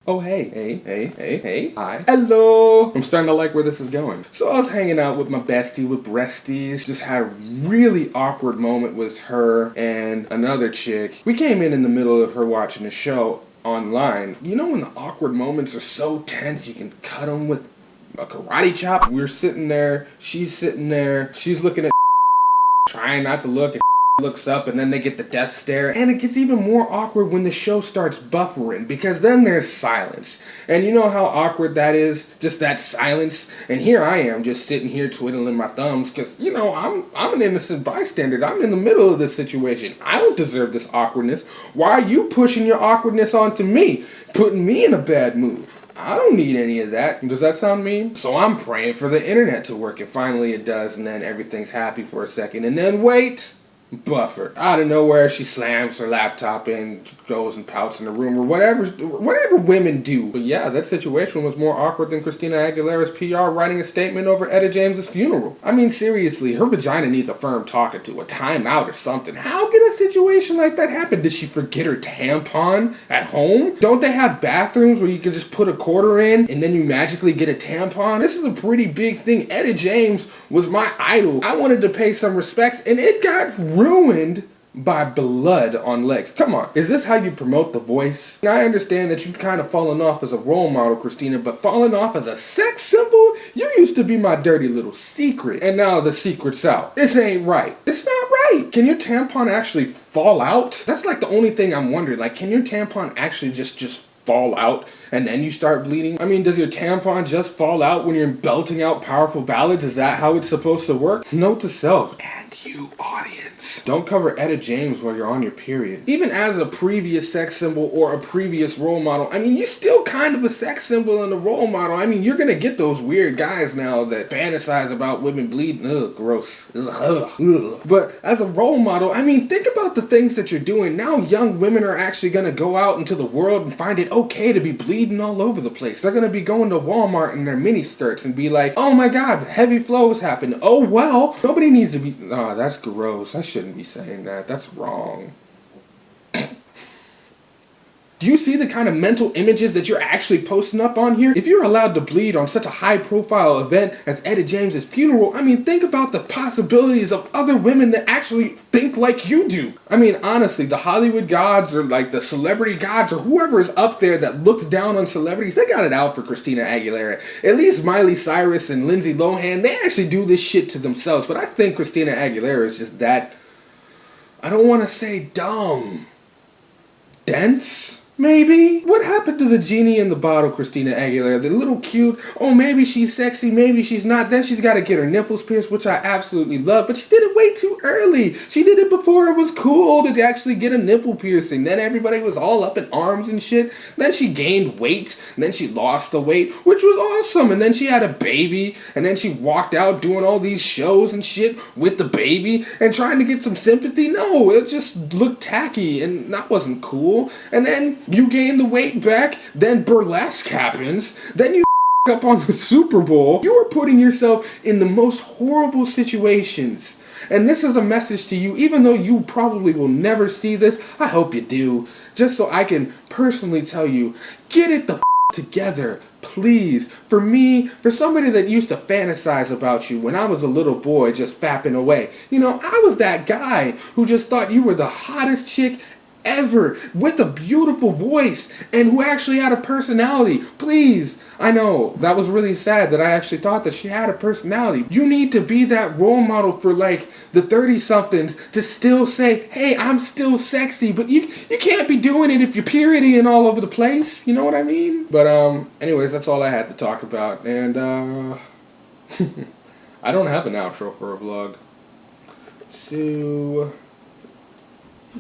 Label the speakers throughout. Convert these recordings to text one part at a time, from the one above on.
Speaker 1: Oh, hey, hi. Hello! I'm starting to like where this is going. So I was hanging out with my bestie with breasties, just had a really awkward moment with her and another chick. We came in the middle of her watching a show online. You know when the awkward moments are so tense you can cut them with a karate chop? We're sitting there, she's looking at trying not to look, and looks up, and then they get the death stare, and it gets even more awkward when the show starts buffering, because then there's silence, and you know how awkward that is, just that silence. And here I am just sitting here twiddling my thumbs, because you know I'm an innocent bystander. I'm in the middle of this situation. I don't deserve this awkwardness. Why are you pushing your awkwardness onto me, putting me in a bad mood? I don't need any of that. Does that sound mean? So I'm praying for the internet to work, and finally it does, and then everything's happy for a second, and then wait, buffer. Out of nowhere, she slams her laptop in, goes and pouts in the room, or whatever women do. But yeah, that situation was more awkward than Christina Aguilera's PR writing a statement over Etta James's funeral. I mean, seriously, her vagina needs a firm talking to, a timeout or something. How could a situation like that happen? Did she forget her tampon at home? Don't they have bathrooms where you can just put a quarter in and then you magically get a tampon? This is a pretty big thing. Etta James was my idol. I wanted to pay some respects, and it got ruined by blood on legs. Come on, is this how you promote The Voice? And I understand that you've kind of fallen off as a role model, Christina, but falling off as a sex symbol? You used to be my dirty little secret, and now the secret's out. This ain't right. It's not right. Can your tampon actually fall out? That's like the only thing I'm wondering. Like, can your tampon actually just fall out and then you start bleeding? I mean, does your tampon just fall out when you're belting out powerful ballads? Is that how it's supposed to work? Note to self, and you audience, don't cover Etta James while you're on your period. Even as a previous sex symbol or a previous role model, I mean, you're still kind of a sex symbol and a role model. I mean, you're gonna get those weird guys now that fantasize about women bleeding. Ugh, gross. Ugh. But as a role model, I mean, think about the things that you're doing. Now young women are actually gonna go out into the world and find it okay to be bleeding all over the place. They're gonna be going to Walmart in their mini skirts and be like, oh my god, heavy flows happen. Oh well, nobody needs to be, oh, that's gross. I shouldn't be saying that. That's wrong. Do you see the kind of mental images that you're actually posting up on here? If you're allowed to bleed on such a high-profile event as Etta James's funeral, I mean, think about the possibilities of other women that actually think like you do. I mean, honestly, the Hollywood gods or like the celebrity gods or whoever is up there that looks down on celebrities, they got it out for Christina Aguilera. At least Miley Cyrus and Lindsay Lohan, they actually do this shit to themselves. But I think Christina Aguilera is just that, I don't want to say dumb, dense? Maybe? What happened to the genie in the bottle, Christina Aguilera? The little cute, oh, maybe she's sexy, maybe she's not. Then she's got to get her nipples pierced, which I absolutely love. But she did it way too early. She did it before it was cool to actually get a nipple piercing. Then everybody was all up in arms and shit. Then she gained weight. And then she lost the weight, which was awesome. And then she had a baby. And then she walked out doing all these shows and shit with the baby and trying to get some sympathy. No, it just looked tacky and that wasn't cool. And then you gain the weight back, then burlesque happens, then you up on the Super Bowl. You are putting yourself in the most horrible situations. And this is a message to you, even though you probably will never see this, I hope you do, just so I can personally tell you, get it the together, please. For me, for somebody that used to fantasize about you when I was a little boy just fapping away, you know, I was that guy who just thought you were the hottest chick ever, with a beautiful voice, and who actually had a personality. Please, I know, that was really sad that I actually thought that she had a personality. You need to be that role model for like the 30-somethings to still say, hey, I'm still sexy, but you can't be doing it if you're perioding all over the place, you know what I mean? But anyways, that's all I had to talk about, and I don't have an outro for a vlog. So,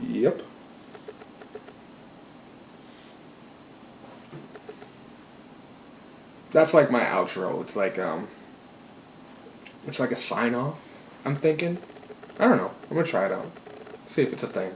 Speaker 1: yep. That's like my outro. It's like a sign off, I'm thinking. I don't know. I'm gonna try it out. See if it's a thing.